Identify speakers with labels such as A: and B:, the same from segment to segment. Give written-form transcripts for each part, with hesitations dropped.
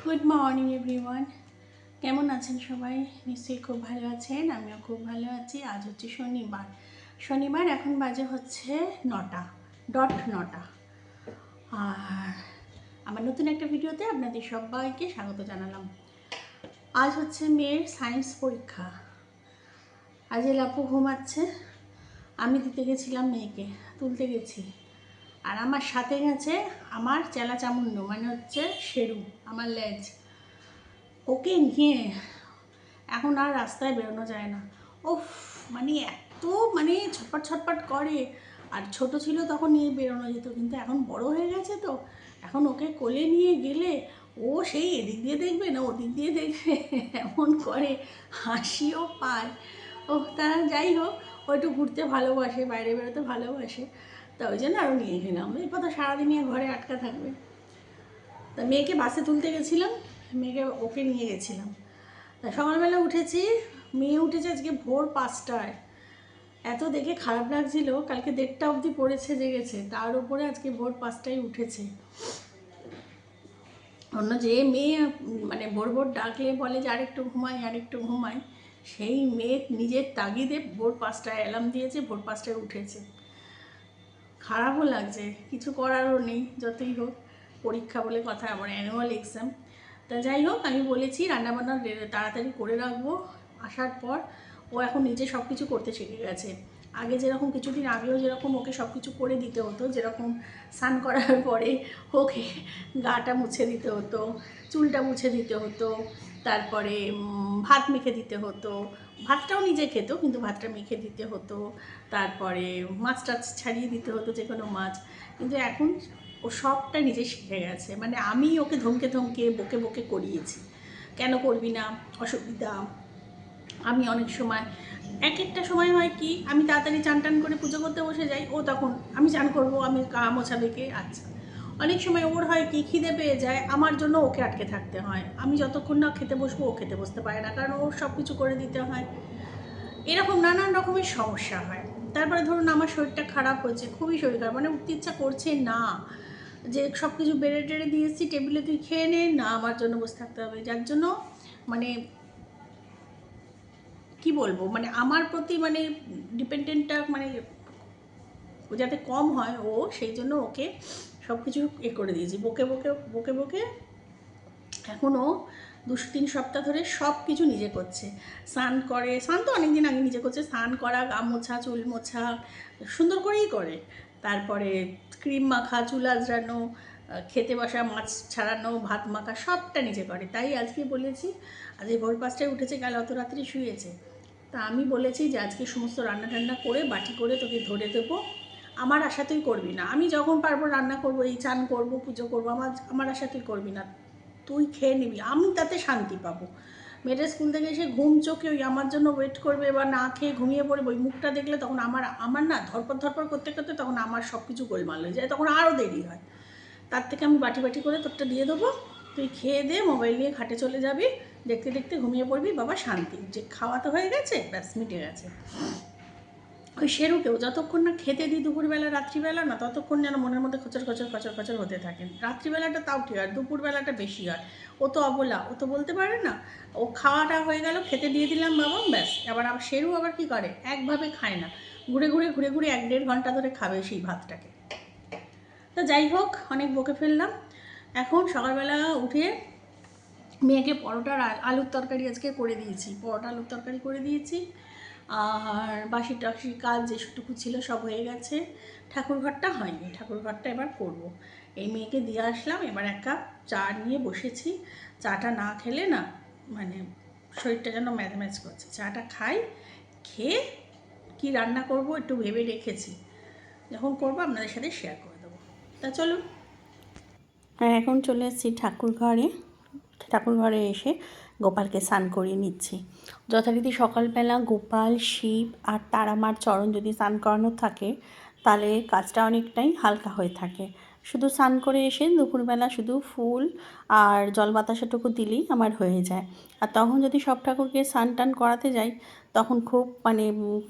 A: Good morning everyone. কেমন আছেন সবাই? নিশ্চয়ই খুব ভালো আছেন, আমিও খুব ভালো আছি। আজ হচ্ছে শনিবার এখন বাজে হচ্ছে 9টা, ডট 9টা। আর আমার নতুন একটা ভিডিওতে আপনাদের সবাইকে স্বাগত জানালাম। আজ হচ্ছে মেয়ের সায়েন্স পরীক্ষা। আজ লাপু ঘুমাচ্ছে, আমি দিতে গেছিলাম মেয়েকে, তুলতে গেছি। আর আমার সাথে গেছে আমার চেলা চামুন্ড, মানে হচ্ছে শেরু, আমার লেজ। ওকে নিয়ে এখন আর রাস্তায় বেরোনো যায় না। ওফ, মানে এত মানে ছটপট ছটপট করে। আর ছোট ছিল তখন নিয়ে বেরোনো যেত, কিন্তু এখন বড় হয়ে গেছে তো এখন ওকে কোলে নিয়ে গেলে ও সেই এদিক দিয়ে দেখবে না ওদিক দিয়ে দেখবে, এমন করে, হাসিও পায়। ও তারা যাই হোক, ও একটু ঘুরতে ভালোবাসে, বাইরে বেরোতে ভালোবাসে, তা ওই জন্য আরও নিয়ে গেলাম। এরপর তো সারাদিন নিয়ে ঘরে আটকা থাকবে। তা মেয়েকে বাসে তুলতে গেছিলাম, ওকে নিয়ে গেছিলাম। তা সকালবেলা উঠেছি, মেয়ে উঠেছে আজকে ভোর 5টায়। এত দেখে খারাপ লাগছিল, কালকে 1:30 অবধি পড়েছে জেগেছে, তার উপরে আজকে ভোর 5টায় উঠেছে। অন্য যে মেয়ে মানে ভোর ভোর ডাকলে বলে যে আরেকটু ঘুমাই, সেই মেয়ে নিজের তাগিদে ভোর 5টায় অ্যালার্ম দিয়েছে, ভোর 5টায় উঠেছে। খারাপও লাগছে, কিছু করারও নেই, যতই হোক পরীক্ষা বলে কথা, আমার অ্যানুয়াল এক্সাম। তা যাই হোক, আমি বলেছি রান্নাবান্না তাড়াতাড়ি করে রাখবো। আসার পর ও এখন নিজে সব কিছু করতে শিখে গেছে। আগে যেরকম কিছুদিন আগেও যেরকম ওকে সব কিছু করে দিতে হতো, যেরকম স্নান করার পরে ওকে গাটা মুছে দিতে হতো, চুলটা মুছে দিতে হতো, তারপরে ভাত মেখে দিতে হতো। ভাতটাও নিজে খেত, কিন্তু ভাতটা মেখে দিতে হতো, তারপরে মাছ টাছ ছাড়িয়ে দিতে হতো, যে কোনো মাছ। কিন্তু এখন ও সবটা নিজে শিখে গেছে, মানে আমি ওকে ধমকে ধমকে বকে বকে করিয়েছি, কেন করবি না, অসুবিধা। আমি অনেক সময় একটা সময় হয় কি, আমি তাড়াতাড়ি চান টান করে পুজো করতে বসে যাই, ও তখন আমি চান করবো, আমি গা মোছাবে কে, আচ্ছা। অনেক সময় ওর হয় কি, খিদে পেয়ে যায়, আমার জন্য ওকে আটকে থাকতে হয়, আমি যতক্ষণ না খেতে বসবো ও খেতে বসতে পারে না, কারণ ওর সব কিছু করে দিতে হয়। এরকম নানান রকমের সমস্যা হয়। তারপরে ধরুন আমার শরীরটা খারাপ হয়েছে, খুবই শরীর খারাপ, মানে উঠতে ইচ্ছা করছে না, যে সব কিছু বেড়ে টেড়ে দিয়েছি টেবিলে, তুই খেয়ে নে না, আমার জন্য বসে থাকতে হবে। যার জন্য মানে কি বলবো, মানে আমার প্রতি মানে ডিপেন্ডেন্টটা মানে যাতে কম হয় ও, সেই জন্য ওকে সব কিছু করে দিয়েছি, বকে বকে বকে বকে। এখনও 2-3 সপ্তাহ ধরে সব কিছু নিজে করছে। স্নান তো অনেক দিন আগে নিজে করছে, স্নান করা, গা মোছা, চুল মোছা সুন্দর করেই করে। তারপরে ক্রিম মাখা, চুল আঁচড়ানো, খেতে বসা, মাছ ছাড়ানো, ভাত মাখা, সবটা নিজে করে। তাই আজকে বলেছি, আজকে ভোর 5টায় উঠেছে, কাল অত রাত্রি শুয়েছে। তা আমি বলেছি যে আজকে সমস্ত রান্না টান্না করে বাটি করে তোকে ধরে দেবো, আমার আশা তুই করবি না, আমি যখন পারবো রান্না করবো, এই চান করবো, পুজো করবো, আমার আশা তুই করবি না, তুই খেয়ে নিবি, আমি তাতে শান্তি পাবো। মেয়েটা স্কুল থেকে এসে ঘুম চোখে ওই আমার জন্য ওয়েট করবে, বা না খেয়ে ঘুমিয়ে পড়বে, ওই মুখটা দেখলে তখন আমার আমার না ধরপড় ধরপড় করতে করতে তখন আমার সব কিছু গোলমাল হয়ে যায়, তখন আরও দেরি হয়। তার থেকে আমি বাটি বাটি করে তোরটা দিয়ে দেবো, তুই খেয়ে দে, মোবাইল নিয়ে খাটে চলে যাবি, দেখতে দেখতে ঘুমিয়ে পড়বি, বাবা শান্তি, যে খাওয়া তো হয়ে গেছে, ব্যাস মিটে গেছে। ওই শেরুকেও যতক্ষণ না খেতে দিই দুপুরবেলা রাত্রিবেলা না, ততক্ষণ যেন মনের মধ্যে খচর খচর খচর খচর হতে থাকেন। রাত্রিবেলাটা তাও ঠিক হয়, দুপুরবেলাটা বেশি হয়। ও তো অবলা, ও তো বলতে পারে না। ও খাওয়াটা হয়ে গেল, খেতে দিয়ে দিলাম বাবা, ব্যাস। আবার শেরু আবার কী করে, একভাবে খায় না, ঘুরে ঘুরে ঘুরে ঘুরে 1-1.5 ঘন্টা ধরে খাবে সেই ভাতটাকে। তো যাই হোক, অনেক বকে ফেললাম। এখন সকালবেলা উঠে মেয়েকে পরোটার আলুর তরকারি আজকে করে দিয়েছি, পরোটা আলুর তরকারি করে দিয়েছি। আর বাসি টাসি কাজ যেটুকু ছিল সব হয়ে গেছে, ঠাকুরঘরটা হয়নি, ঠাকুরঘরটা এবার করব। এই মেয়েকে দিয়ে আসলাম, এবার 1 কাপ চা নিয়ে বসেছি। চাটা না খেলে না মানে শরীরটা যেন ম্যাজম্যাজ করছে, চাটা খাই, খেয়ে কি রান্না করব একটু ভেবে রেখেছি, যখন করবো আপনাদের সাথে শেয়ার করে দেবো। তা চলুন। আর এখন চলে এসেছি ঠাকুরঘরে এসে গোপালকে স্নান করিয়ে নিচ্ছি। যথারীতি সকালবেলা গোপাল, শিব আর তারামার চরণ যদি স্নান করানো থাকে, তাহলে কাজটা অনেকটাই হালকা হয়ে থাকে। শুধু স্নান করে এসে দুপুরবেলা শুধু ফুল আর জল বাতাসাটুকু দিলেই আমার হয়ে যায়। আর তখন যদি সব ঠাকুরকে স্নান টান করাতে যাই, তখন খুব মানে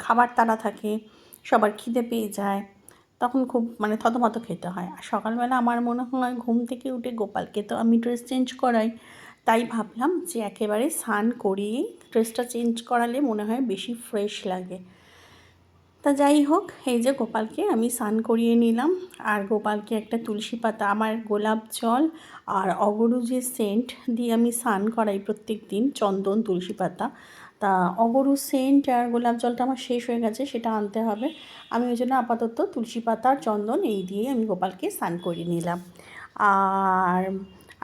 A: খাবার তাড়া থাকে, সবার খিদে পেয়ে যায়। তখন খুব মানে থতমত খেতে হয়। আর সকালবেলা আমার মনে হয় ঘুম থেকে উঠে গোপালকে তো আমি ড্রেস চেঞ্জ করাই, তাই ভাবলাম যে একেবারে স্নান করিয়েই ড্রেসটা চেঞ্জ করালে মনে হয় বেশি ফ্রেশ লাগে। তা যাই হোক, এই যে গোপালকে আমি স্নান করিয়ে নিলাম। আর গোপালকে একটা তুলসী পাতা, আমার গোলাপ জল আর অগরু যে সেন্ট দিয়ে আমি স্নান করাই প্রত্যেক দিন, চন্দন তুলসী পাতা, তা অগরু সেন্ট আর গোলাপ জলটা আমার শেষ হয়ে গেছে, সেটা আনতে হবে। আমি ওই জন্য আপাতত তুলসী পাতা আর চন্দন এই দিয়ে আমি গোপালকে স্নান করিয়ে নিলাম। আর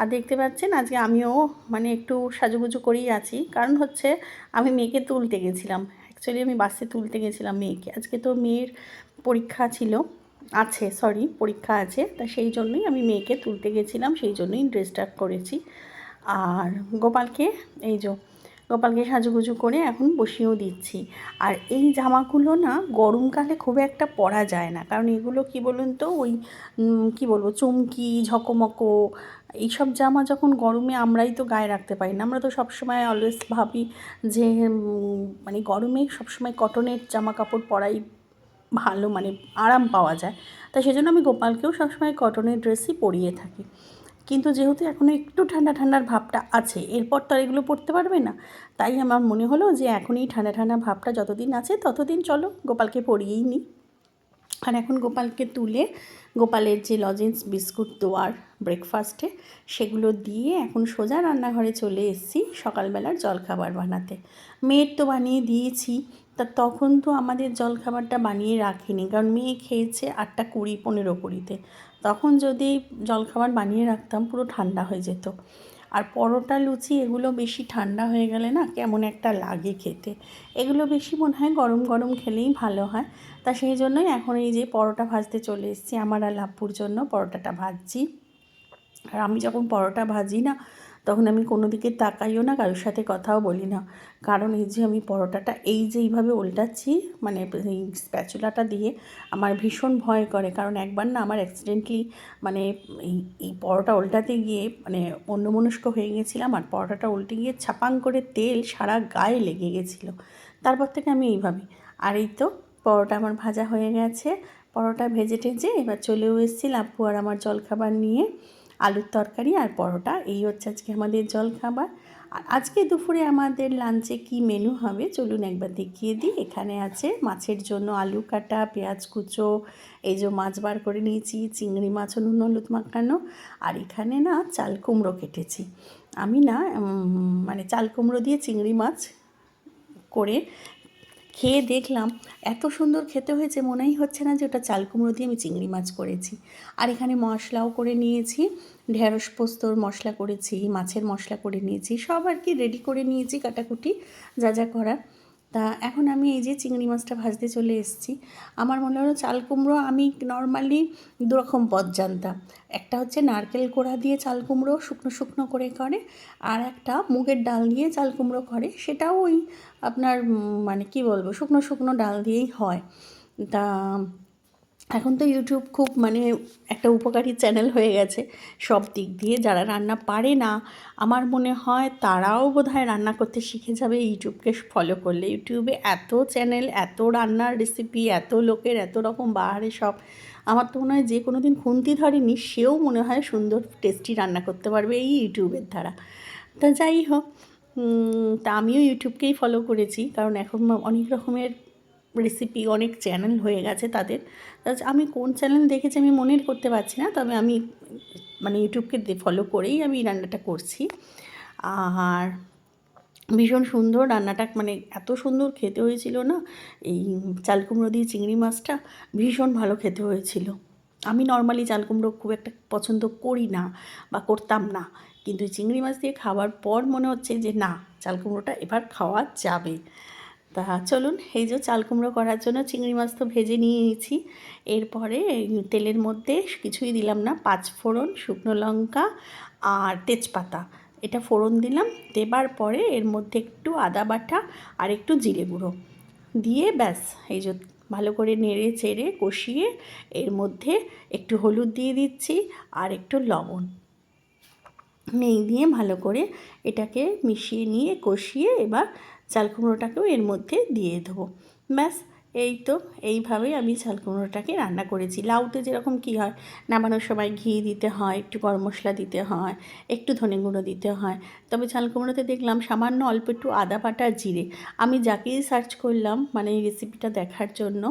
A: আর দেখতে পাচ্ছেন আজকে আমিও মানে একটু সাজুগুজু করেই আছি, কারণ হচ্ছে আমি মেয়েকে তুলতে গেছিলাম। অ্যাকচুয়ালি আমি বাসে তুলতে গেছিলাম মেয়েকে, আজকে তো মেয়ের পরীক্ষা ছিল, পরীক্ষা আছে, তা সেই জন্যই আমি মেয়েকে তুলতে গেছিলাম, সেই জন্যই ড্রেসটা করেছি। আর গোপালকে গোপালকে সাজুগুজু করে এখন বসিয়েও দিচ্ছি। আর এই জামাগুলো না গরমকালে খুব একটা পরা যায় না, কারণ এগুলো কি বলুন তো, ওই কী বলবো, চুমকি ঝকমকো এইসব জামা যখন গরমে আমরাই তো গায়ে রাখতে পারি না। আমরা তো সবসময় অলওয়েজ ভাবি যে মানে গরমে সবসময় কটনের জামা কাপড় পরাই ভালো, মানে আরাম পাওয়া যায়। তাই সেজন্য আমি গোপালকেও সবসময় কটনের ড্রেসই পরিয়ে থাকি। কিন্তু যেহেতু এখনও একটু ঠান্ডা ঠান্ডার ভাবটা আছে, এরপর তো আর এগুলো পরতে পারবে না, তাই আমার মনে হলো যে এখন এই ঠান্ডা ঠান্ডা ভাবটা যতদিন আছে ততদিন চলো গোপালকে পরিয়েই নিই। আর এখন গোপালকে তুলে গোপালের যে লজেন্স বিস্কুট দেওয়ার ব্রেকফাস্টে, সেগুলো দিয়ে এখন সোজা রান্নাঘরে চলে এসেছি সকালবেলার জলখাবার বানাতে। মেয়ের তো বানিয়ে দিয়েছি, তা তখন তো আমাদের জলখাবারটা বানিয়ে রাখিনি, কারণ মেয়ে খেয়েছে 8:20 15:20-তে। তখন যদি জলখাবার বানিয়ে রাখতাম পুরো ঠান্ডা হয়ে যেত। আর পরোটা লুচি এগুলো বেশি ঠান্ডা হয়ে গেলে না কেমন একটা লাগে খেতে, এগুলো বেশি মনে হয় গরম গরম খেলেই ভালো হয়। তা সেই জন্যই এখন এই যে পরোটা ভাজতে চলে এসেছি, আমার আর লাপ্পুর জন্য পরোটাটা ভাজছি। আর আমি যখন পরোটা ভাজি না, তখন আমি কোনো দিকে তাকাইও না, কারোর সাথে কথাও বলি না, কারণ এই যে আমি পরোটাটা এই যে এইভাবে উল্টাচ্ছি, মানে এই স্প্যাচুলাটা দিয়ে, আমার ভীষণ ভয় করে। কারণ একবার না আমার অ্যাক্সিডেন্টলি মানে এই এই পরোটা উল্টাতে গিয়ে মানে অন্যমনস্ক হয়ে গেছিলাম, আর পরোটাটা উল্টে গিয়ে ছাপাং করে তেল সারা গায়ে লেগে গেছিলো। তারপর থেকে আমি এইভাবে। আর এই তো পরোটা আমার ভাজা হয়ে গেছে, পরোটা ভেজে টেজে এবার চলেও এসেছি লাপ্পু আর আমার জলখাবার নিয়ে, আলুর তরকারি আর পরোটা, এই হচ্ছে আজকে আমাদের জলখাবার। আর আজকে দুপুরে আমাদের লাঞ্চে কি মেনু হবে চলুন একবার দেখিয়ে দিই। এখানে আছে মাছের জন্য আলু কাটা, পেঁয়াজ কুচো, এই যে মাছ বার করে নিয়েছি, চিংড়ি মাছ নুন হলুদ মাখানো, আর এখানে না চাল কুমড়ো কেটেছি। আমি না মানে চাল কুমড়ো দিয়ে চিংড়ি মাছ করে খেয়ে দেখলাম, এত সুন্দর খেতে হয়েছে, মনেই হচ্ছে না যে ওটা চাল কুমড়ো দিয়ে আমি চিংড়ি মাছ করেছি। আর এখানে মশলাও করে নিয়েছি, ঢেঁড়স পোস্তর মশলা করেছি, মাছের মশলা করে নিয়েছি, সব আর কি রেডি করে নিয়েছি, কাটাকুটি যা যা করার। তা এখন আমি এই যে চিংড়ি মাছটা ভাজতে চলে এসেছি। আমার মনে হলো চাল কুমড়ো আমি নর্মালি দুরকম পদ জানতাম, একটা হচ্ছে নারকেল কোড়া দিয়ে চাল কুমড়ো শুকনো শুকনো করে করে, আর একটা মুগের ডাল দিয়ে চাল কুমড়ো করে, সেটাও ওই আপনার মানে কি বলবো, শুকনো শুকনো ডাল দিয়েই হয়। তা এখন তো ইউটিউব খুব মানে একটা উপকারী চ্যানেল হয়ে গেছে সব দিক দিয়ে, যারা রান্না পারে না আমার মনে হয় তারাও বোধহয় রান্না করতে শিখে যাবে ইউটিউবকে ফলো করলে। ইউটিউবে এত চ্যানেল, এত রান্নার রেসিপি, এত লোকের এত রকম বাহারে সব, আমার তো মনে হয় যে কোনো দিন খুন্তি ধরেনি সেও মনে হয় সুন্দর টেস্টি রান্না করতে পারবে এই ইউটিউবের দ্বারা। তা যাই হোক, তা আমিও ইউটিউবকেই ফলো করেছি, কারণ এখন অনেক রকমের রেসিপি অনেক চ্যানেল হয়ে গেছে তাদের। আমি কোন চ্যানেল দেখেছি আমি মনে করতে পারছি না, তবে আমি মানে ইউটিউবকে ফলো করেই আমি রান্নাটা করছি। আর ভীষণ সুন্দর রান্নাটা, মানে এত সুন্দর খেতে হয়েছিল না, এই চাল কুমড়ো দিয়ে চিংড়ি মাছটা ভীষণ ভালো খেতে হয়েছিল। আমি নর্মালি চাল কুমড়ো খুব একটা পছন্দ করি না বা করতাম না, কিন্তু চিংড়ি মাছ দিয়ে খাওয়ার পর মনে হচ্ছে যে না, চাল কুমড়োটা এবার খাওয়া যাবে। তা চলুন, এই যে চাল কুমড়ো করার জন্য চিংড়ি মাছ তো ভেজে নিয়েছি, এরপরে তেলের মধ্যে কিছুই দিলাম না, 5 ফোড়ন, শুকনো লঙ্কা আর তেজপাতা, এটা ফোড়ন দিলাম। দেবার পরে এর মধ্যে একটু আদা বাটা আর একটু জিরে গুঁড়ো দিয়ে ব্যাস এই যে ভালো করে নেড়ে চেড়ে কষিয়ে এর মধ্যে একটু হলুদ দিয়ে দিচ্ছি আর একটু লবণ, নেই দিয়ে ভালো করে এটাকে মিশিয়ে নিয়ে কষিয়ে এবার চাল কুমড়োটাকেও এর মধ্যে দিয়ে দেবো। ব্যাস এই তো এইভাবেই আমি চাল কুমড়োটাকে রান্না করেছি। লাউতে যেরকম কী হয়, নামানোর সময় ঘি দিতে হয়, একটু গরম মশলা দিতে হয়, একটু ধনে গুঁড়ো দিতে হয়, তবে চাল কুমড়োতে দেখলাম সামান্য অল্প একটু আদা বাটা আর জিরে। আমি যাকেই সার্চ করলাম মানে এই রেসিপিটা দেখার জন্য,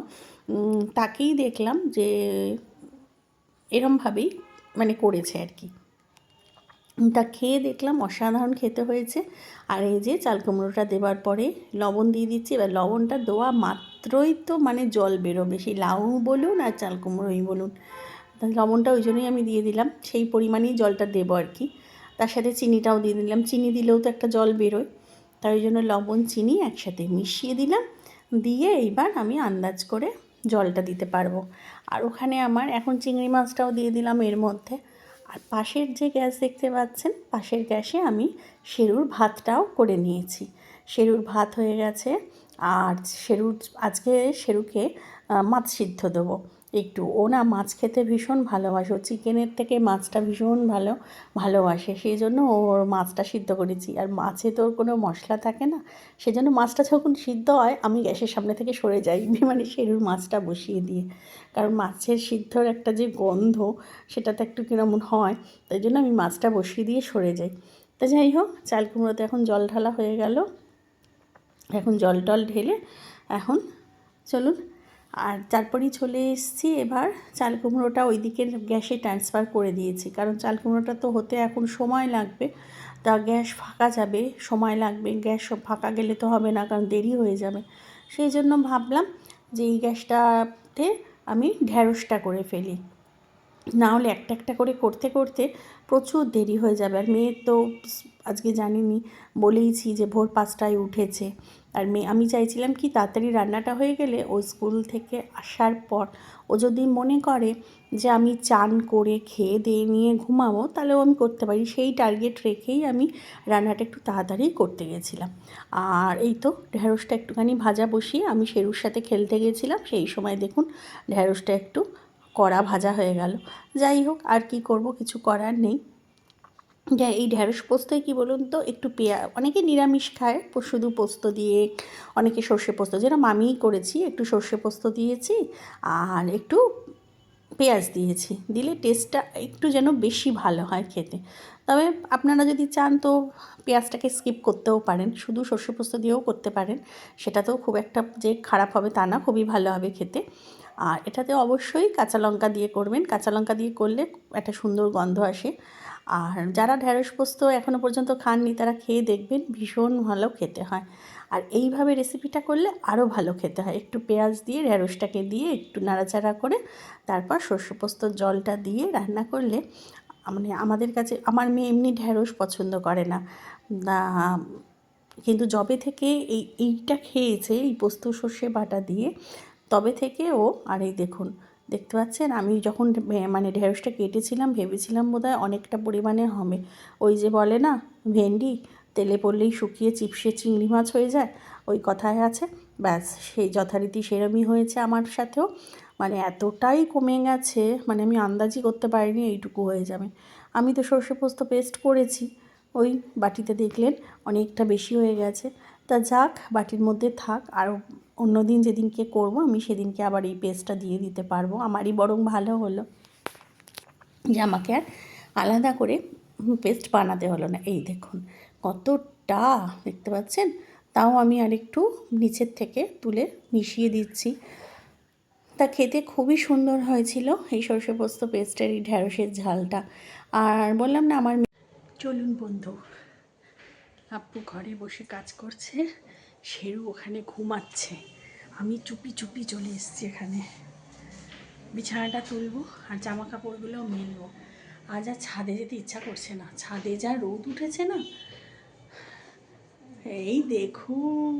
A: তাকেই দেখলাম যে এরমভাবেই মানে করেছে আর কি। তা খেয়ে দেখলাম অসাধারণ খেতে হয়েছে। আর এই যে চাল কুমড়োটা দেওয়ার পরে লবণ দিয়ে দিচ্ছি। এবার লবণটা দেওয়া মাত্রই তো মানে জল বেরোবে, সেই লাউ বলুন আর চাল কুমড়োই বলুন। লবণটা ওই জন্যই আমি দিয়ে দিলাম, সেই পরিমাণেই জলটা দেবো আর কি। তার সাথে চিনিটাও দিয়ে দিলাম, চিনি দিলেও তো একটা জল বেরোয়, তাই ওই জন্য লবণ চিনি একসাথে মিশিয়ে দিলাম। দিয়ে এইবার আমি আন্দাজ করে জলটা দিতে পারবো। আর ওখানে আমার এখন চিংড়ি মাছটাও দিয়ে দিলাম এর মধ্যে। আর পাশের যে গ্যাস দেখতে পাচ্ছেন, পাশের গ্যাসে আমি শেরুর ভাতটাও করে নিয়েছি। শেরুর ভাত হয়ে গেছে। আর আজকে শেরুকে মাছ সিদ্ধ দেবো একটু। ও না মাছ খেতে ভীষণ ভালোবাসে, ও চিকেনের থেকে মাছটা ভীষণ ভালোবাসে, সেই জন্য ওর মাছটা সিদ্ধ করেছি। আর মাছে তো ওর কোনো মশলা থাকে না, সেজন্য মাছটা যখন সিদ্ধ হয় আমি গ্যাসের সামনে থেকে সরে যাই, মানে শেরুর মাছটা বসিয়ে দিয়ে। কারণ মাছের সিদ্ধর একটা যে গন্ধ, সেটা তো একটু কিরকম হয়, তাই জন্য আমি মাছটা বসিয়ে দিয়ে সরে যাই। তা যাই হোক, চাল কুমড়োতে এখন জল ঢালা হয়ে গেল। এখন জল টল ঢেলে এখন চলুন। আর তারপরেই চলে এসেছি, এবার চাল কুমড়োটা ওই দিকের গ্যাসে ট্রান্সফার করে দিয়েছি, কারণ চাল কুমড়োটা তো হতে এখন সময় লাগবে। তা গ্যাস ফাঁকা যাবে, সময় লাগবে, গ্যাস ফাঁকা গেলে তো হবে না, কারণ দেরি হয়ে যাবে। সেই জন্য ভাবলাম যে এই গ্যাসটাতে আমি ঢ্যাঁড়সটা করে ফেলি, না হলে একটা একটা করে করতে করতে প্রচুর দেরি হয়ে যাবে। আর মেয়ে তো আজকে জানিনি, বলেইছি যে ভোর 5টায় উঠেছে। আর আমি চাইছিলাম কি তাড়াতাড়ি রান্নাটা হয়ে গেলে ও স্কুল থেকে আসার পর ও যদি মনে করে যে আমি চান করে খেয়ে দিয়ে নিয়ে ঘুমাবো, তাহলেও আমি করতে পারি, সেই টার্গেট রেখেই আমি রান্নাটা একটু তাড়াতাড়ি করতে গেছিলাম। আর এই তো ঢ্যাঁড়সটা একটুখানি ভাজা বসিয়ে আমি শেরুর সাথে খেলতে গেছিলাম, সেই সময় দেখুন ঢ্যাঁড়সটা একটু কড়া ভাজা হয়ে গেল। যাই হোক, আর কি করব, কিছু করার নেই। এই ঢ্যাঁড়স পোস্তয় কী বলুন তো, একটু অনেকে নিরামিষ খায় শুধু পোস্ত দিয়ে, অনেকে সর্ষে পোস্ত, যেরকম আমিই করেছি, একটু সর্ষে পোস্ত দিয়েছি আর একটু পেঁয়াজ দিয়েছি, দিলে টেস্টটা একটু যেন বেশি ভালো হয় খেতে। তবে আপনারা যদি চান তো পেঁয়াজটাকে স্কিপ করতেও পারেন, শুধু সর্ষে পোস্ত দিয়েও করতে পারেন, সেটাতেও খুব একটা যে খারাপ হবে তা না, খুবই ভালো হবে খেতে। আর এটাতে অবশ্যই কাঁচা লঙ্কা দিয়ে করবেন, কাঁচা লঙ্কা দিয়ে করলে একটা সুন্দর গন্ধ আসে। আর যারা ঢ্যাঁড়স পোস্ত এখনও পর্যন্ত খাননি তারা খেয়ে দেখবেন, ভীষণ ভালো খেতে হয়। আর এইভাবে রেসিপিটা করলে আরও ভালো খেতে হয়। একটু পেঁয়াজ দিয়ে ঢ্যাঁড়সটাকে দিয়ে একটু নাড়াচাড়া করে তারপর সর্ষে পোস্তর জলটা দিয়ে রান্না করলে, মানে আমাদের কাছে, আমার মেয়ে এমনি ঢ্যাঁড়স পছন্দ করে না, কিন্তু যবে থেকে এইটা খেয়েছে, এই পোস্ত সর্ষে বাটা দিয়ে, তবে থেকে ও, আর এই দেখুন দেখতে পাচ্ছেন, আমি যখন মানে ঢ্যাঁড়সটা কেটেছিলাম ভেবেছিলাম বোধহয় অনেকটা পরিমাণে হবে, ওই যে বলে না ভেন্ডি তেলে পড়লেই শুকিয়ে চিপসে চিংড়ি মাছ হয়ে যায়, ওই কথায় আছে, ব্যাস সেই যথারীতি সেরমই হয়েছে আমার সাথেও। মানে এতটাই কমে গেছে, মানে আমি আন্দাজই করতে পারিনি এইটুকু হয়ে যাবে। আমি তো সর্ষে পোস্ত পেস্ট করেছি, ওই বাটিতে দেখলেন অনেকটা বেশি হয়ে গেছে। তা যাক, বাটির মধ্যে থাক, আর অন্য দিন যেদিনকে করব আমি সেদিনকে আবার এই পেস্টটা দিয়ে দিতে পারবো। আমারই বরং ভালো হলো যে আমাকে আর আলাদা করে পেস্ট বানাতে হলো না। এই দেখুন কতটা, দেখতে পাচ্ছেন, তাও আমি আরেকটু নিচের থেকে তুলে মিশিয়ে দিচ্ছি। তা খেতে খুবই সুন্দর হয়েছিল এই সর্ষে পোস্ত পেস্টের এই ঢ্যাঁড়সের ঝালটা। আর বললাম না আমার, চলুন বন্ধু, আপু ঘরে বসে কাজ করছে, শেরু ওখানে ঘুমাচ্ছে, আমি চুপি চুপি চলে এসেছি এখানে, বিছানাটা তুলবো আর জামা কাপড়গুলোও মেলবো। আজ আর ছাদে যেতে ইচ্ছা করছে না, ছাদে যা রোদ উঠেছে না। এই দেখুন,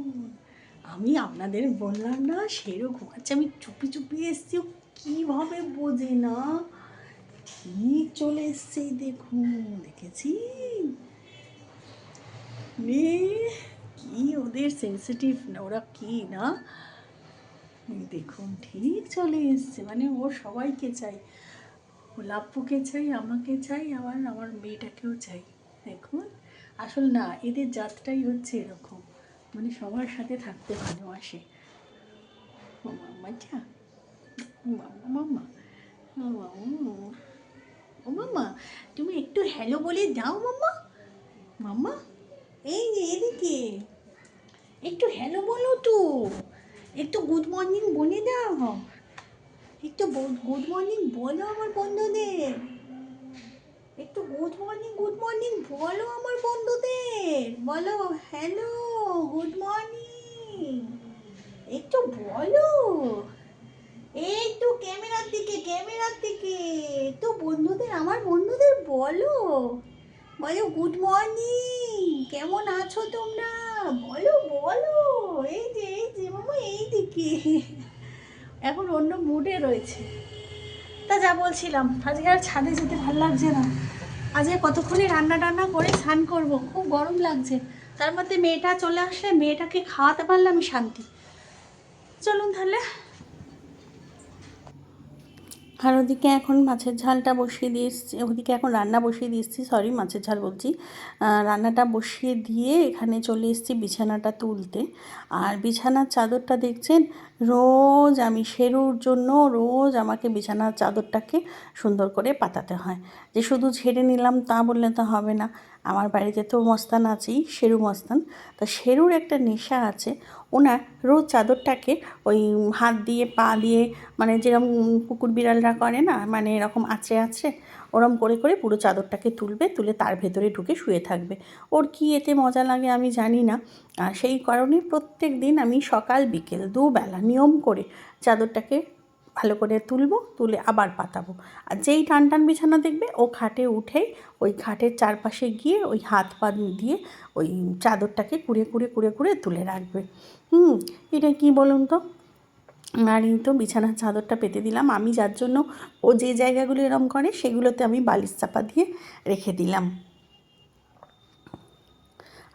A: আমি আপনাদের বললাম না শেরু ঘুমাচ্ছে, আমি চুপি চুপি এসেছি, ও কীভাবে বোঝে না, ঠিক চলে এসছে, দেখুন, দেখেছি কি ওদের সেন্সিটিভ না, ওরা কি না, দেখুন ঠিক চলে এসছে, মানে ও সবাইকে চাই, ও লাপ্পুকে চাই, আমাকে চাই, আবার আমার মেয়েটাকেও চাই। দেখুন, আসল না এদের জাতটাই হচ্ছে এরকম, মানে সবার সাথে থাকতে ভালোবাসে। ও মাম্মাটা, মাম্মা, ও মাম্মা, তুমি একটু হ্যালো বলে দাও মাম্মা। মাম্মা, এই যে এদিকে একটু হ্যালো বলো তো, একটু গুড মর্নিং বলে দাও, একটু গুড মর্নিং বলো আমার বন্ধুদের, একটু গুড মর্নিং বলো আমার বন্ধুদের, বলো হ্যালো গুড মর্নিং, একটু বলো, একটু ক্যামেরার দিকে একটু বন্ধুদের, আমার বন্ধুদের বলো, বলো গুড মর্নিং, কেমন আছো তোমরা, বলো বলো, এই যে মামা এইদিকে এখন অন্য মুডে রয়েছে। তা যা বলছিলাম, আজকে আর ছাদে যেতে ভালো লাগছে না, আজকে কতক্ষণে রান্না করে স্নান করব, খুব গরম লাগছে, তার মধ্যে মেয়েটা চলে আসলে মেয়েটাকে খাওয়াতে পারলে আমি শান্তি। চলুন তাহলে। আর ওদিকে এখন মাছের ঝালটা বসিয়ে দিয়ে এসছি, ওদিকে এখন রান্না বসিয়ে দিয়ে এসছি, সরি মাছের ঝাল বলছি, রান্নাটা বসিয়ে দিয়ে এখানে চলে এসেছি বিছানাটা তুলতে। আর বিছানার চাদরটা দেখছেন, রোজ আমি শেরুর জন্য রোজ আমাকে বিছানার চাদরটাকে সুন্দর করে পাতাতে হয়, যে শুধু ঝেড়ে নিলাম তা বললে তো হবে না। আমার বাড়িতে তো মস্তান আছেই, শেরু মস্তান, তা শেরুর একটা নেশা আছে, ওনার রোজ চাদরটাকে ওই হাত দিয়ে পা দিয়ে, মানে যেরকম কুকুর বিড়ালরা করে না, মানে এরকম আঁচড়ে আঁচড়ে ওরম করে করে পুরো চাদরটাকে তুলবে, তুলে তার ভেতরে ঢুকে শুয়ে থাকবে। ওর কী এতে মজা লাগে আমি জানি না। আর সেই কারণে প্রত্যেক দিন আমি সকাল বিকেল দুবেলা নিয়ম করে চাদরটাকে ভালো করে তুলবো, তুলে আবার পাতাবো। আর যেই টান টান বিছানা দেখবে ও খাটে উঠেই ওই খাটের চারপাশে গিয়ে ওই হাত পা দিয়ে ওই চাদরটাকে কুড়ে তুলে রাখবে। এটা কি বলুন তো। আর এই তো বিছানার চাদরটা পেতে দিলাম আমি, যার জন্য ও যে জায়গাগুলো এরম করে সেগুলোতে আমি বালিশ চাপা দিয়ে রেখে দিলাম।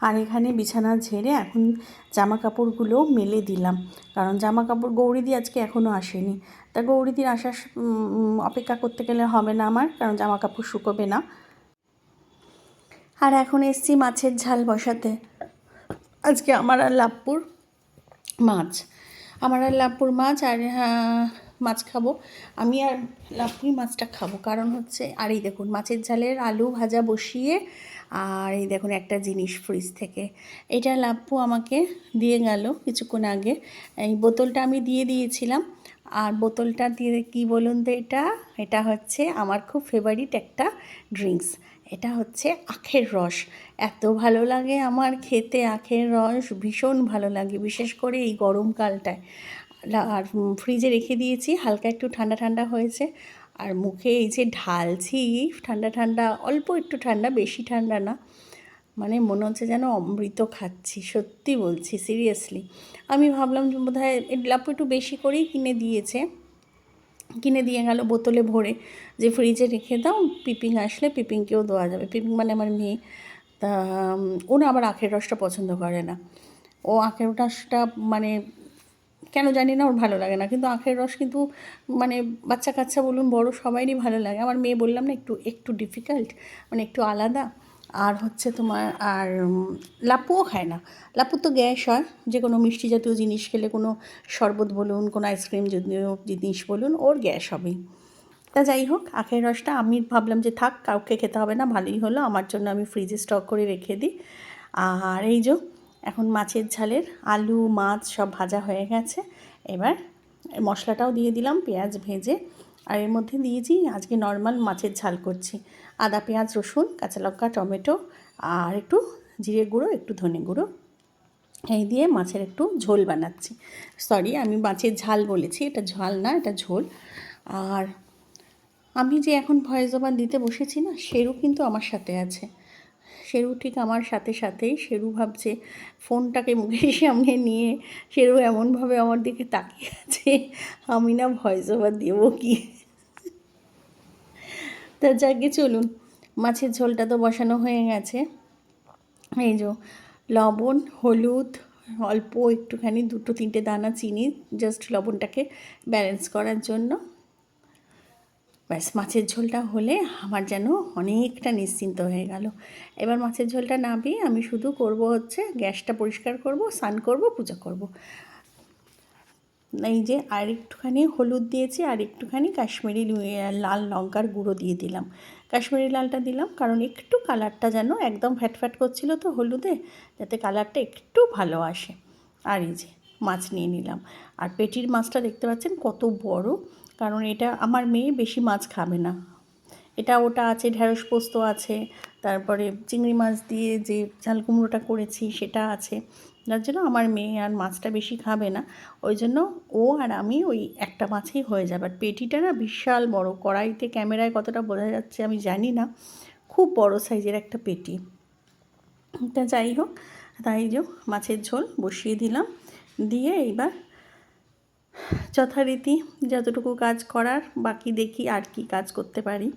A: আর এখানে বিছানা ঝেড়ে এখন জামা কাপড়গুলো মেলে দিলাম, কারণ জামা কাপড় গৌরীদি আজকে এখনও আসেনি, তা গৌরীদির আসার অপেক্ষা করতে গেলে হবে না আমার, কারণ জামা কাপড় শুকোবে না। আর এখন এসছি মাছের ঝাল বসাতে। আজকে আমার আর লাভপুর মাছ, আমার আর লাভপুর মাছ, আর মাছ খাবো আমি, আর লাভপুরি মাছটা খাবো, কারণ হচ্ছে, আর এই দেখুন মাছের ঝালের আলু ভাজা বসিয়ে, আর এই দেখুন একটা জিনিস ফ্রিজ থেকে, এটা লাভপু আমাকে দিয়ে গেল কিছুক্ষণ আগে, এই বোতলটা আমি দিয়ে দিয়েছিলাম। আর বোতলটা দিয়ে কী বলুন তো, এটা হচ্ছে আমার খুব ফেভারিট একটা ড্রিঙ্কস, এটা হচ্ছে আখের রস। এত ভালো লাগে আমার খেতে আখের রস, ভীষণ ভালো লাগে, বিশেষ করে এই গরমকালটায়। আর ফ্রিজে রেখে দিয়েছি, হালকা একটু ঠান্ডা ঠান্ডা হয়েছে, আর মুখে এই যে ঢালছি ঠান্ডা ঠান্ডা, অল্প একটু ঠান্ডা, বেশি ঠান্ডা না, মানে মনে হচ্ছে যেন অমৃত খাচ্ছি, সত্যি বলছি সিরিয়াসলি। আমি ভাবলাম যে বোধ হয় লাপু একটু বেশি করেই কিনে দিয়ে গেল বোতলে ভরে, যে ফ্রিজে রেখে দাও, পিপিং আসলে পিপিংকেও দেওয়া যাবে, পিপিং মানে আমার মেয়ে। তা ও না আবার আখের রসটা পছন্দ করে না, ও আখের রসটা মানে কেন জানি না ওর ভালো লাগে না, কিন্তু আখের রস কিন্তু মানে বাচ্চা কাচ্চা বলুন বড় সবাইরই ভালো লাগে। আমার মেয়ে বললাম না একটু ডিফিকাল্ট, মানে একটু আলাদা। আর হচ্ছে তোমার, আর লাপুও খায় না, লাপুর তো গ্যাস হয় যে কোনো মিষ্টি জাতীয় জিনিস খেলে, কোনো শরবত বলুন, কোনো আইসক্রিম জাতীয় জিনিস বলুন, ওর গ্যাস হবেই। তা যাই হোক, আখের রসটা আমি ভাবলাম যে থাক, কাউকে খেতে হবে না, ভালোই হলো, আমার জন্য আমি ফ্রিজে স্টক করে রেখে দিই। আর এই যে এখন মাছের ঝালের আলু মাছ সব ভাজা হয়ে গেছে, এবার মশলাটাও দিয়ে দিলাম পেঁয়াজ ভেজে, আর এর মধ্যে দিয়েছি আজকে নর্মাল মাছের ঝাল করছি, আদা পেঁয়াজ রসুন কাঁচা লঙ্কা টমেটো আর একটু জিরে গুঁড়ো একটু ধনে গুঁড়ো, এই দিয়ে মাছের একটু ঝোল বানাচ্ছি। সরি, আমি মাছের ঝাল বলেছি, এটা ঝাল না, এটা ঝোল। আর আমি যে এখন ভয়েস ওভার দিতে বসেছি না, শেরু কিন্তু আমার সাথে আছে, শেরু ঠিক আমার সাথেই, শেরু ভাবছে, ফোনটাকে মুখের সামনে নিয়ে শেরু এমনভাবে আমার দিকে তাকিয়ে আছে, আমি না ভয়েস ওভার দেবো কি। তা যাকে চলুন, মাছের ঝোলটা তো বসানো হয়ে গেছে, এই যে লবণ হলুদ অল্প একটুখানি 2-3 দানা চিনি, জাস্ট লবণটাকে ব্যালেন্স করার জন্য, ব্যাস মাছের ঝোলটা হলে আমার যেন অনেকটা নিশ্চিন্ত হয়ে গেল। এবার মাছের ঝোলটা নামিয়ে আমি শুধু করব হচ্ছে গ্যাসটা পরিষ্কার করব, স্নান করব, পুজো করব। এই যে আর একটুখানি হলুদ দিয়েছি, আর একটুখানি কাশ্মীরি লাল লঙ্কার গুঁড়ো দিয়ে দিলাম। কাশ্মীরি লালটা দিলাম কারণ একটু কালারটা যেন একদম ফ্যাটফ্যাট করছিল তো হলুদে, যাতে কালারটা একটু ভালো আসে। আর এই যে মাছ নিয়ে নিলাম। আর পেটির মাছটা দেখতে পাচ্ছেন কত বড়, কারণ এটা আমার মেয়ে বেশি মাছ খাবে না। এটা ওটা আছে, ঢ্যাঁড়স পোস্ত আছে, তারপরে চিংড়ি মাছ দিয়ে যে ঝাল কুমড়োটা করেছি সেটা আছে, যার জন্য আমার মেয়ে আর মাছটা বেশি খাবে না। ওই জন্য ও আর আমি ওই একটা মাছেই হয়ে যাবে। আর পেটিটা না বিশাল বড়, কড়াইতে ক্যামেরায় কতটা বোঝা যাচ্ছে আমি জানি না, খুব বড় সাইজের একটা পেটি। তা যাই হোক, তাই যে মাছের ঝোল বসিয়ে দিলাম, দিয়ে এইবার যথারীতি যতটুকু কাজ করার বাকি দেখি আর কি কাজ করতে পারি।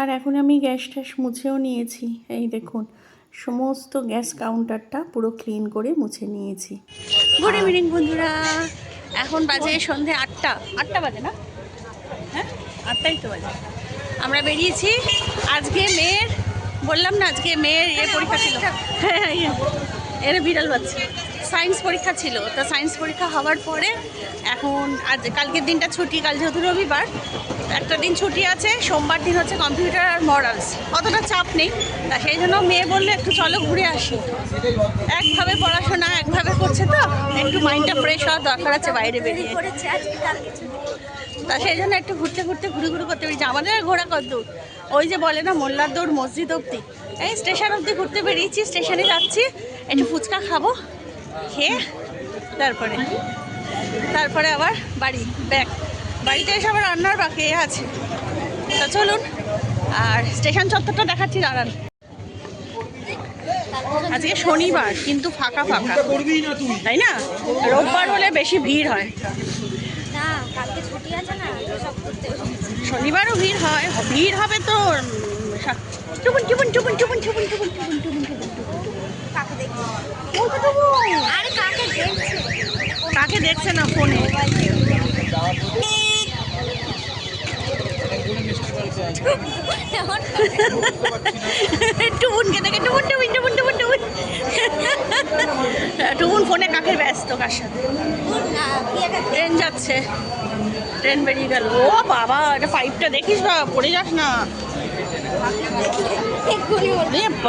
A: আর এখন আমি গ্যাস ট্যাস মুছেও নিয়েছি, এই দেখুন সমস্ত গ্যাস কাউন্টারটা পুরো ক্লিন করে মুছে নিয়েছি। গুড ইভিনিং বন্ধুরা, এখন বাজে সন্ধে 8টা বাজে না? হ্যাঁ 8টাই তো বাজে। আমরা বেরিয়েছি। আজকে মেয়ের, বললাম না আজকে মেয়ের পরীক্ষা ছিল। হ্যাঁ এর বিড়াল বাচ্চা সায়েন্স পরীক্ষা ছিল। তা সায়েন্স পরীক্ষা হওয়ার পরে এখন আজ কালকের দিনটা ছুটি, কাল যেহেতু রবিবার একটা দিন ছুটি আছে, সোমবার দিন হচ্ছে কম্পিউটার আর মরালস, অতটা চাপ নেই। তা সেই জন্য মেয়ে বললে একটু চলো ঘুরে আসি, একভাবে পড়াশোনা একভাবে করছে তো একটু মাইন্ডটা ফ্রেশ হওয়ার দরকার আছে বাইরে বেরিয়ে। তা সেই জন্য একটু ঘুরতে ঘুরে করতে বেরিয়েছি। আমাদের ঘোরা কত দূর, ওই যে বলে না মোল্লার দৌড় মসজিদ অবধি, এই স্টেশন অবধি ঘুরতে বেরিয়েছি। স্টেশনে যাচ্ছি, একটু ফুচকা খাবো, খেয়ে তারপরে আবার বাড়িতে এসে আবার রান্নার বাকি আছে। তা চলুন, আর স্টেশন চত্বরটা দেখাচ্ছি, দাঁড়ান। আজকে শনিবার কিন্তু ফাঁকা, তাই না? রোববার হলে বেশি ভিড় হয়, শনিবারও ভিড় হয়, ভিড় হবে তো। কাকে দেখছে না ফোনে? টুকুন ফোনে কাকে ব্যস্ত, কার সাথে? ট্রেন যাচ্ছে, ট্রেন বেরিয়ে গেল। ও বাবা, এটা পাইপটা দেখিস বাবা, পড়ে যাস না।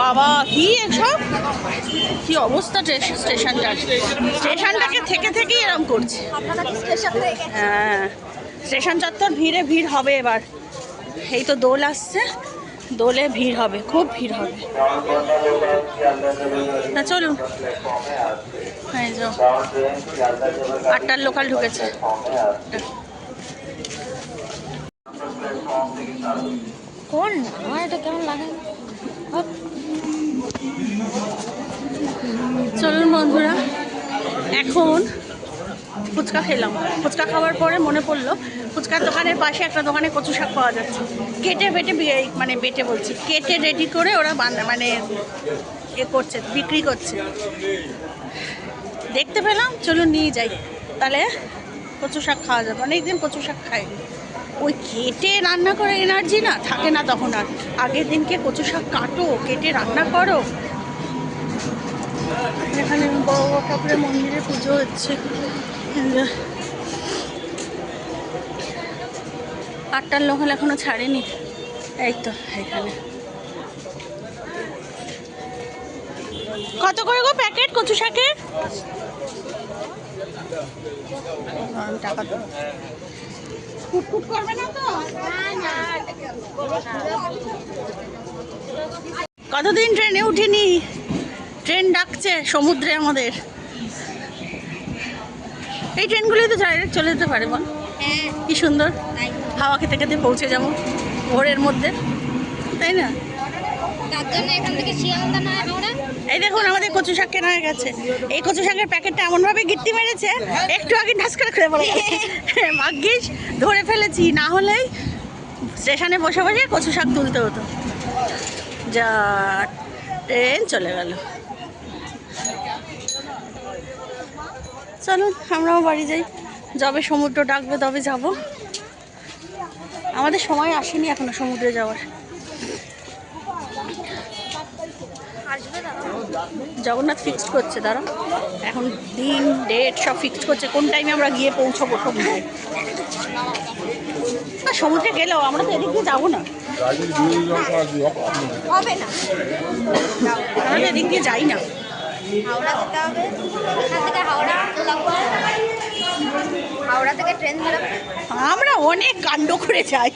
A: বাবা কি এসব, কি অবস্থা স্টেশনটাকে থেকেই এরকম করছে। হ্যাঁ, স্টেশন চত্বর ভিড় হবে এবার। এই তো দোল আসছে, দোলে ভিড় হবে, খুব ভিড় হবে। তা চলুন, 8টার লোকাল ঢুকেছে। কোন আমার এটা কেমন লাগে? চলুন বন্ধুরা, এখন ফুচকা খেলাম। ফুচকা খাওয়ার পরে মনে পড়লো ফুচকার দোকানের পাশে একটা দোকানে কচু শাক পাওয়া যাচ্ছে, কেটে রেডি করে ওরা করছে, বিক্রি করছে। দেখতে পেলাম, চলুন নিয়ে যাই, তাহলে কচু শাক খাওয়া যাবে। অনেকদিন কচু শাক খাইনি। ওই কেটে রান্না করে এনার্জি না থাকে না তখন আর। আগের দিনকে কচু শাক কাটো, কেটে রান্না করো। এখানে বড় ঠাকুরের মন্দিরে পুজো হচ্ছে। 8টার লোকাল এখনো ছাড়েনি। এই তো এখানে কত করে গো প্যাকেট কচু শাকের? টাকা তো কুটকুট করবে না তো? কতদিন ট্রেনে উঠিনি, ট্রেন ডাকছে সমুদ্রে আমাদের। এই ট্রেনগুলোই তো ডাইরেক্ট চলে যেতে পারে, বল কি সুন্দর, হাওয়া খেতে খেতে পৌঁছে যাবো ভোরের মধ্যে, তাই না? এই দেখুন আমাদের কচু শাক কেনা হয়ে গেছে। এই কচু শাকের প্যাকেটটা এমনভাবে গিট্টি মেরেছে, একটু আগে ঢাস করে খেয়ে পড়ে ভাগ্যিস ধরে ফেলেছি, না হলেই স্টেশনে বসে কচু শাক তুলতে হতো। যা ট্রেন চলে গেল। চলুন আমরাও বাড়ি যাই, যবে সমুদ্র ডাকবে তবে যাব। আমাদের সময় আসেনি এখনো সমুদ্রে যাওয়ার। জগন্নাথ ফিক্সড করছে, দাঁড়া এখন দিন ডেট সব ফিক্সড করছে কোন টাইমে আমরা গিয়ে পৌঁছবো সমুদ্রে। আর সমুদ্রে গেলেও আমরা তো এদিক দিয়ে যাবো না,
B: হবে না,
A: আমরা তো এদিক দিয়ে যাই না।
B: হাওড়া যেতে হবে, এখান থেকে হাওড়া থেকে ট্রেন ধরে
A: আমরা অনেক কাণ্ড করে যাই,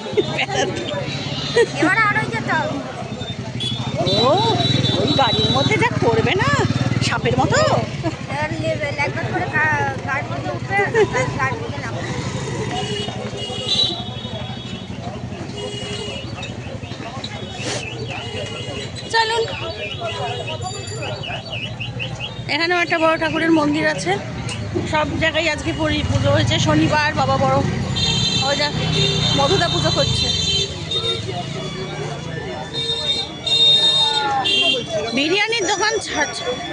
B: এবারে আরোই যেতে হবে।
A: ও ওই গাড়ির মধ্যে যা করবে না সাপের মতো।
B: একবার করে গাড়ি থেকে উঠবে, গাড়ি থেকে নামবে।
A: চলুন, এখানেও একটা বড় ঠাকুরের মন্দির আছে। সব জায়গায় আজকে পুজো হয়েছে, শনিবার বাবা বড় ওই যা মধুদা পুজো করছে। বিরিয়ানির দোকান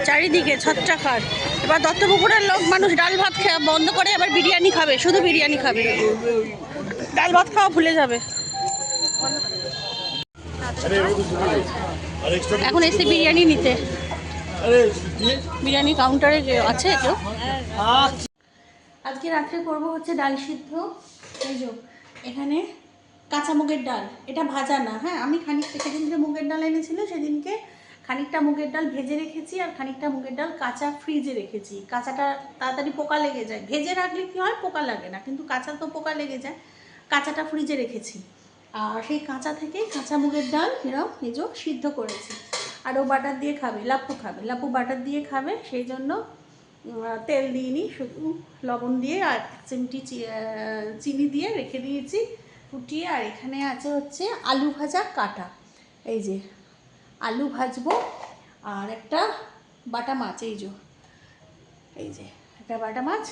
A: চারিদিকে ছত্রাখার। এবার দত্তপুকুরের লোক মানুষ ডাল ভাত বন্ধ করে আবার বিরিয়ানি খাবে, শুধু বিরিয়ানি খাবে, ডাল ভাত খাওয়া ভুলে যাবে। এখন এসে বিরিয়ানি নিতে, বিরিয়ানি কাউন্টারে আছে কেউ। আজকে রাত্রে করবো হচ্ছে ডাল সিদ্ধ। এই যে এখানে কাঁচা মুগের ডাল, এটা ভাজা না, হ্যাঁ আমি খানিকটা সেদিনকে মুগের ডাল এনেছিল সেদিনকে খানিকটা মুগের ডাল ভেজে রেখেছি আর খানিকটা মুগের ডাল কাঁচা ফ্রিজে রেখেছি। কাঁচাটা তাড়াতাড়ি পোকা লেগে যায়, ভেজে রাখলে কী হয় পোকা লাগে না, কিন্তু কাঁচা তো পোকা লেগে যায়। কাঁচাটা ফ্রিজে রেখেছি আর সেই কাঁচা থেকেই কাঁচা মুগের ডাল এরকম এই যে সিদ্ধ করেছি। আর ও বাটার দিয়ে খাবে, লাপ্পু খাবে, লাপ্পু বাটার দিয়ে খাবে, সেই জন্য তেল দিইনি, শুধু লবণ দিয়ে আর 1 চিমটি চিনি দিয়ে রেখে দিয়েছি ফুটিয়ে। আর এখানে আছে হচ্ছে আলু ভাজা কাটা, এই যে আলু ভাজবো আর একটা বাটা মাছ, এই যে একটা বাটা মাছ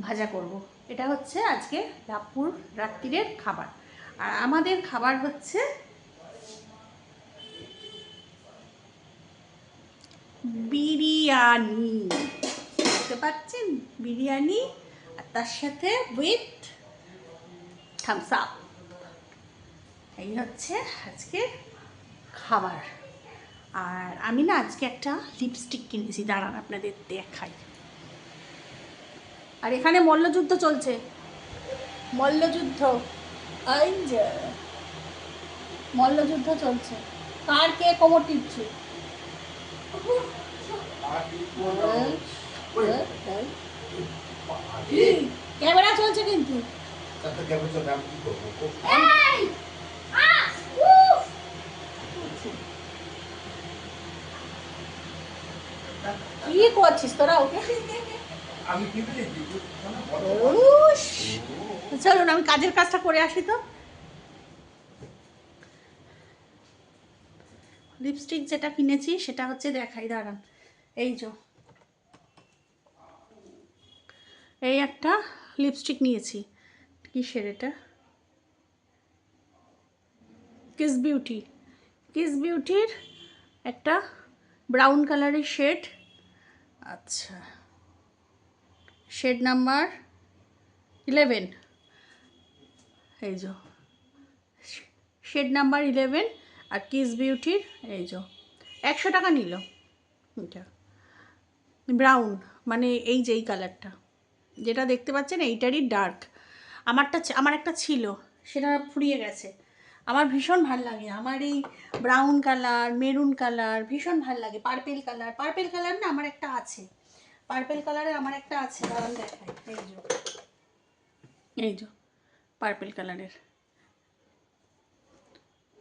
A: ভাজা করব। এটা হচ্ছে আজকে লাপ্পুর রাত্রিরের খাবার। আর আমাদের খাবার হচ্ছে বিরিয়ানি, দেখতে পাচ্ছেন বিরিয়ানি, আর তার সাথে উইথ থামস আপ। এই হচ্ছে আজকে খাবার। আর আমি না আজকে একটা লিপস্টিক কিনেছি, দাঁড়ান আপনাদের দেখাই। আর এখানে মল্লযুদ্ধ চলছে, মল্লযুদ্ধ, এই যে মল্লযুদ্ধ চলছে, কার কে কোমর টিপছে। ক্যামেরা চলছে কিন্তু। কি করছিস তোরা ওকে? চলুন আমি কাজের কাজটা করে আসি তো। লিপস্টিক যেটা কিনেছি সেটা হচ্ছে দেখাই, দাঁড়ান। এই যে এই একটা লিপস্টিক নিয়েছি, কিসের এটা, কিস বিউটি, কিস বিউটির একটা ব্রাউন কালারের শেড। আচ্ছা, শেড নাম্বার 11, এই যে শেড নাম্বার 11। আর কিস বিউটির এই যে 100 টাকা নিল। এটা ব্রাউন, মানে এই যে এই কালারটা যেটা দেখতে পাচ্ছেন এইটারই ডার্ক। আমার একটা ছিল, সেটা ফুরিয়ে গেছে। আমার ভীষণ ভাল লাগে, আমার এই ব্রাউন কালার, মেরুন কালার ভীষণ ভাল লাগে। পার্পেল কালার না আমার একটা আছে, পার্পেল কালারের আমার একটা আছে, দাঁড়ান দেখাই। এই যে পার্পেল কালারের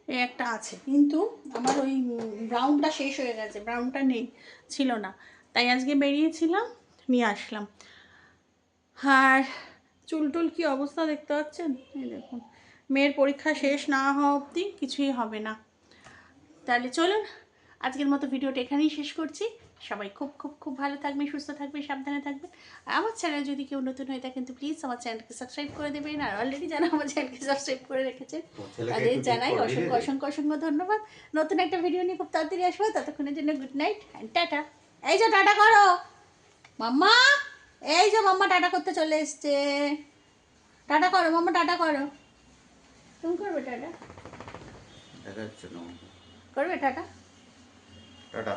A: এই একটা আছে, কিন্তু আমার ওই ব্রাউনটা শেষ হয়ে গেছে, ব্রাউনটা নেই, ছিল না, তাই আজকে বেরিয়েছিলাম নিয়ে আসলাম। আর চুল কি অবস্থা দেখতে পাচ্ছেন, এই দেখুন, মেয়ের পরীক্ষা শেষ না হওয়া অবধি কিছুই হবে না। তাহলে চলুন আজকের মতো ভিডিওটা এখানেই শেষ করছি। সবাই খুব খুব খুব ভালো থাকবেন, সুস্থ থাকবেন, সাবধানে থাকবেন। আর আমার চ্যানেল যদি কেউ নতুন হয়ে থাকেন তো প্লিজ আমার চ্যানেলকে সাবস্ক্রাইব করে দেবেন। আর অলরেডি যারা আমার চ্যানেলকে সাবস্ক্রাইব করে রেখেছেন তাদের জানাই অসংখ্য ধন্যবাদ। নতুন একটা ভিডিও নিয়ে খুব তাড়াতাড়ি আসবো, ততক্ষণের জন্য গুড নাইট অ্যান্ড টাটা। এই যে টাটা করো মাম্মা, এই যে মাম্মা টাটা করতে চলে এসছে। টাটা করো মাম্মা, টাটা করো। তুমি করবে টাটা?
C: দেখা যাচ্ছে না।
A: করবে tata?
C: Tata,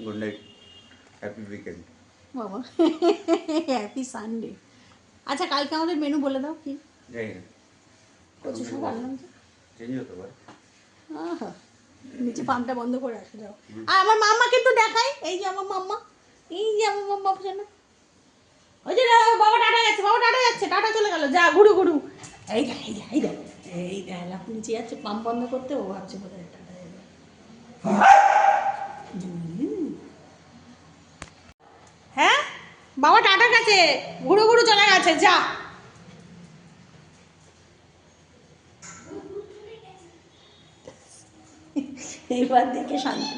C: good night, happy weekend.
A: বাবা হ্যাপি সানডে। আচ্ছা কালকে আমাদের মেনু বলে দাও কি?
C: যাই না,
A: কচু শাক আনলাম যে।
C: চেঞ্জ হতে পারে।
A: আহা, নিচে পাম্পটা বন্ধ করে আসে যাও। আর আমার মাম্মাকে একটু দেখাই, এই যে আমার মাম্মা, এই যে আমার মাম্মা শোনো। ওই যে বাবা টাটা যাচ্ছে, বাবা টাটা যাচ্ছে, টাটা চলে গেল, যা ঘুরু ঘুরু। এই দেখ এই দেখ এই দেখ এই দেখ লাফু নিচে যাচ্ছে পাম্প বন্ধ করতে, ও ভাবছে বোধহয় টাটা যাবে। হ্যাঁ বাবা টাটা গেছে, ঘুরু ঘুরু চলে গেছে, যা। এইবার দেখে শান্তি।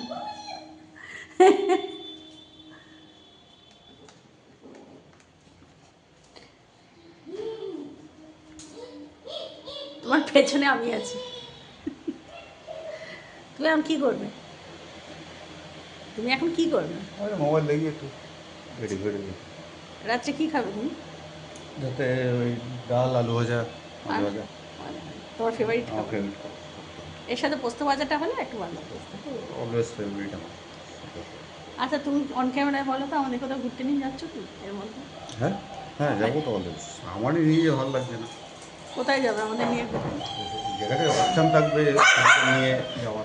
A: তোমার পেছনে আমি আছি। তুমি এখন কি করবে? তুমি এখন কি করবে?
C: আরে মোবাইল দেখি একটু, রেডি করে দিই।
A: রাত্রে কি খাবে তুমি?
C: যাতে ওই ডাল, আলু ভাজা, আলু ভাজা।
A: তোমার ফেভারিট
C: আমার
A: খাবার?
C: ফেভারিট,
A: এর সাথে পোস্ত ভাজাটা হলে একটু ভালো পোস্ত।
C: অলওয়েজ ফেভারিট আমার।
A: আচ্ছা তুমি অন ক্যামেরায় বলো তো, আমাদের কোথাও ঘুরতে নিয়ে যাচ্ছ কি এর মধ্যে?
C: হ্যাঁ হ্যাঁ, যাবো তো অলওয়েজ। আমারই নিজে ভালো লাগছে না,
A: কোথায় যাবে আমাদের নিয়ে ঘুরতে?
C: যেখানে অপশান থাকবে সেখানে নিয়ে যাওয়ার।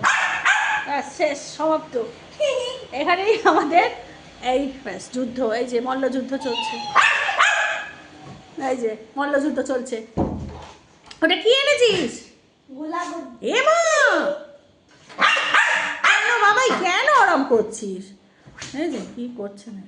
A: ব্যাস শেষ, সমাপ্ত। এখানেই আমাদের এই ব্যাস যুদ্ধ, এই যে মল্লযুদ্ধ চলছে, এই যে মল্লযুদ্ধ চলছে। ওটা কি এনেছিস? এ মা, কেন বাবাই, কেন আরাম করছিস? এই যে কি করছে না